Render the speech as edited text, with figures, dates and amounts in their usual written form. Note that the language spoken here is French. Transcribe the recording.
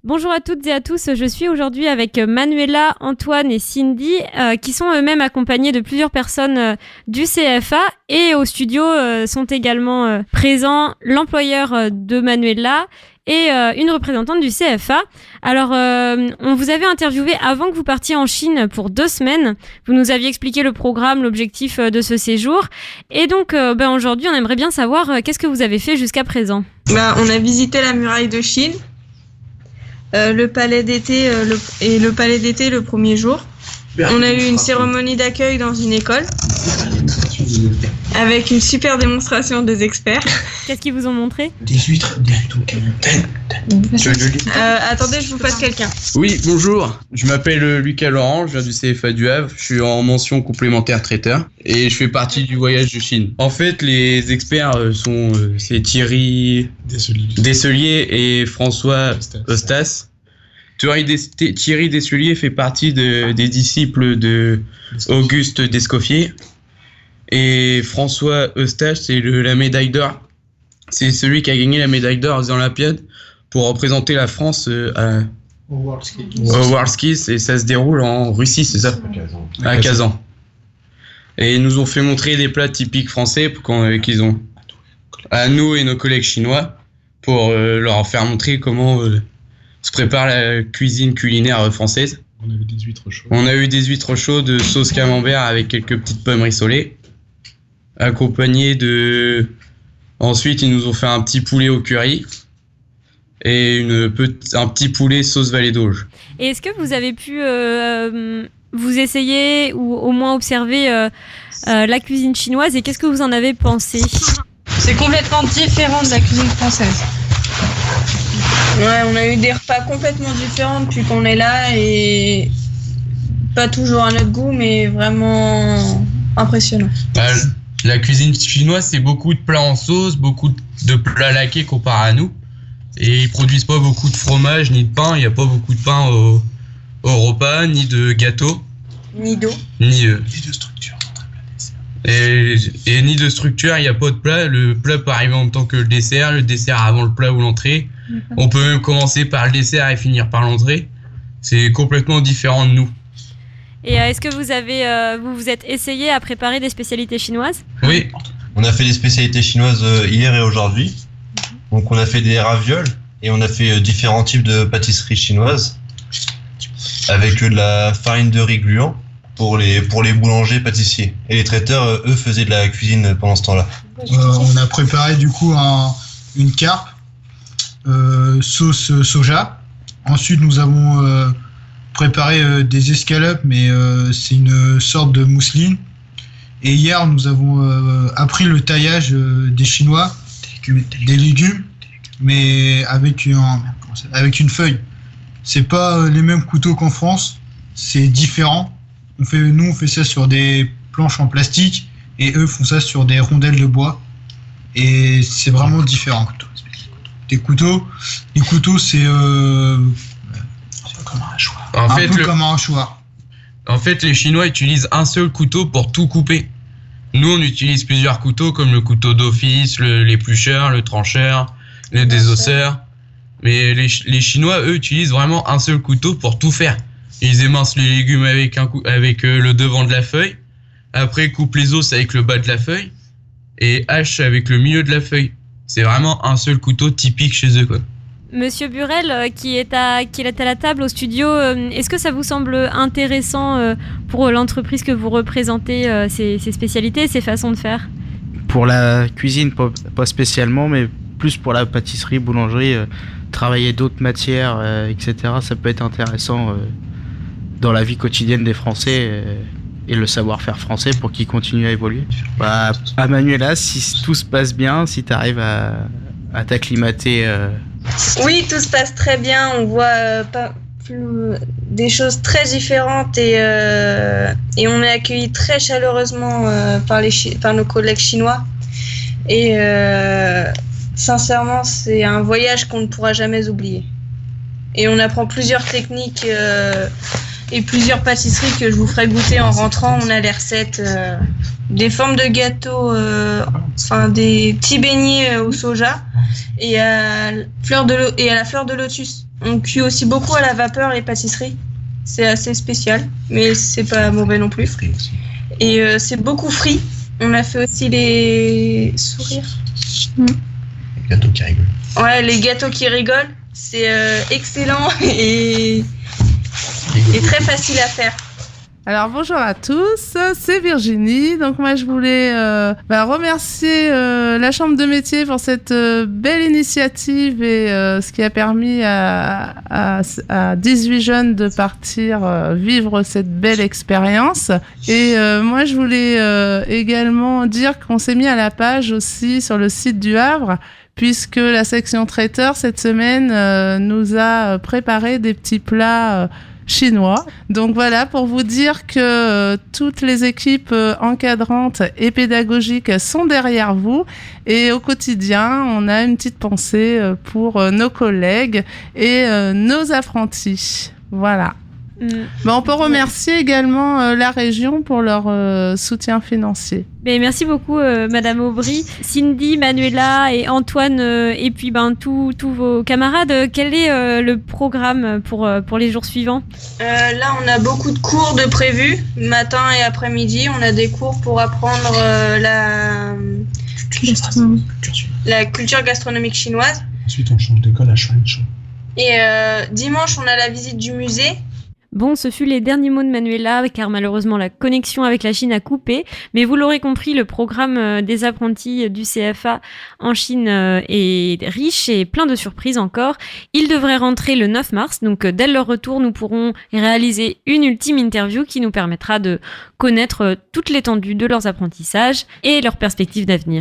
Bonjour à toutes et à tous, je suis aujourd'hui avec Manuela, Antoine et Cindy qui sont eux-mêmes accompagnés de plusieurs personnes du CFA et au studio sont également présents l'employeur de Manuela et une représentante du CFA. Alors, on vous avait interviewé avant que vous partiez en Chine pour 2 semaines. Vous nous aviez expliqué le programme, l'objectif de ce séjour. Et donc, aujourd'hui, on aimerait bien savoir qu'est-ce que vous avez fait jusqu'à présent. On a visité la muraille de Chine, le palais d'été et le palais d'été le premier jour. On a eu une cérémonie d'accueil dans une école avec une super démonstration des experts. Qu'est-ce qu'ils vous ont montré ? Des huîtres, des attendez, je vous passe quelqu'un. Oui, bonjour. Je m'appelle Lucas Laurent, je viens du CFA du Havre. Je suis en mention complémentaire traiteur et je fais partie du voyage de Chine. En fait, les experts c'est Thierry Desselier et François Eustace. Thierry Desselier fait partie des disciples de Auguste d'Escoffier. Et François Eustache, c'est la médaille d'or. C'est celui qui a gagné la médaille d'or aux Olympiades pour représenter la France au World Skis. Et ça se déroule en Russie, c'est ça ? À Kazan. Et ils nous ont fait montrer des plats typiques français qu'ils ont à nous et nos collègues chinois pour leur faire montrer comment se prépare la cuisine culinaire française. On a eu des huîtres chaudes. On a eu des huîtres chaudes, sauce camembert avec quelques petites pommes rissolées. Accompagné de... Ensuite, ils nous ont fait un petit poulet au curry et un petit poulet sauce vallée d'Auge. Et est-ce que vous avez pu vous essayer ou au moins observer la cuisine chinoise et qu'est-ce que vous en avez pensé ? C'est complètement différent de la cuisine française. Ouais, on a eu des repas complètement différents depuis qu'on est là et pas toujours à notre goût, mais vraiment impressionnant. La cuisine chinoise, c'est beaucoup de plats en sauce, beaucoup de plats laqués comparé à nous. Et ils produisent pas beaucoup de fromage ni de pain. Il n'y a pas beaucoup de pain au repas, ni de gâteau. Ni d'eau. Ni de structure. Et ni de structure, il n'y a pas de plat. Le plat peut arriver en même temps que le dessert avant le plat ou l'entrée. On peut même commencer par le dessert et finir par l'entrée. C'est complètement différent de nous. Et est-ce que vous vous êtes essayé à préparer des spécialités chinoises ? Oui. On a fait des spécialités chinoises hier et aujourd'hui. Donc on a fait des ravioles et on a fait différents types de pâtisseries chinoises avec de la farine de riz gluant pour les boulangers pâtissiers. Et les traiteurs, eux, faisaient de la cuisine pendant ce temps-là. On a préparé du coup une carpe, sauce soja. Ensuite, nous avons préparé des escalopes, mais c'est une sorte de mousseline. Et hier, nous avons appris le taillage des Chinois, des légumes, mais avec une feuille. C'est pas les mêmes couteaux qu'en France, c'est différent. Nous, on fait ça sur des planches en plastique et eux font ça sur des rondelles de bois. Et c'est vraiment différent. Les couteaux, c'est comme un hachoir. Comme un hachoir. En fait, les Chinois utilisent un seul couteau pour tout couper. Nous, on utilise plusieurs couteaux, comme le couteau d'office, l'éplucheur, le trancheur, le désosseur. Mais les Chinois, eux, utilisent vraiment un seul couteau pour tout faire. Ils émincent les légumes avec le devant de la feuille. Après, coupent les os avec le bas de la feuille. Et hachent avec le milieu de la feuille. C'est vraiment un seul couteau typique chez eux, quoi. Monsieur Burel, qui est à la table au studio, est-ce que ça vous semble intéressant pour l'entreprise que vous représentez, ces spécialités, ces façons de faire ? Pour la cuisine, pas spécialement, mais plus pour la pâtisserie, boulangerie, travailler d'autres matières, etc. Ça peut être intéressant dans la vie quotidienne des Français et le savoir-faire français pour qu'ils continuent à évoluer. À Manuela, si tout se passe bien, si tu arrives à t'acclimater... Oui, tout se passe très bien. On voit des choses très différentes et on est accueillis très chaleureusement par nos collègues chinois. Et sincèrement, c'est un voyage qu'on ne pourra jamais oublier. Et on apprend plusieurs techniques et plusieurs pâtisseries que je vous ferai goûter en rentrant. On a les recettes, des formes de gâteaux, des petits beignets au soja et à la fleur de lotus. On cuit aussi beaucoup à la vapeur les pâtisseries. C'est assez spécial, mais c'est pas mauvais non plus. Frit aussi. Et c'est beaucoup frit. On a fait aussi les sourires. Les gâteaux qui rigolent. Ouais, les gâteaux qui rigolent. C'est excellent et très facile à faire. Alors bonjour à tous, c'est Virginie. Donc moi je voulais remercier la Chambre de métier pour cette belle initiative et ce qui a permis à 18 jeunes de partir vivre cette belle expérience. Et moi je voulais également dire qu'on s'est mis à la page aussi sur le site du Havre, puisque la section traiteur cette semaine nous a préparé des petits plats chinois. Donc voilà, pour vous dire que toutes les équipes encadrantes et pédagogiques sont derrière vous et au quotidien, on a une petite pensée pour nos collègues et nos apprentis. Voilà. On peut remercier également la région pour leur soutien financier. Mais merci beaucoup Madame Aubry, Cindy, Manuela et Antoine et puis tous vos camarades. Quel est le programme pour les jours suivants ? Là, on a beaucoup de cours de prévus, matin et après-midi. On a des cours pour apprendre la culture gastronomique chinoise. Ensuite, on change d'école à Shuanshu. Et dimanche, on a la visite du musée. Bon, ce fut les derniers mots de Manuela, car malheureusement la connexion avec la Chine a coupé. Mais vous l'aurez compris, le programme des apprentis du CFA en Chine est riche et plein de surprises encore. Ils devraient rentrer le 9 mars, donc dès leur retour, nous pourrons réaliser une ultime interview qui nous permettra de connaître toute l'étendue de leurs apprentissages et leurs perspectives d'avenir.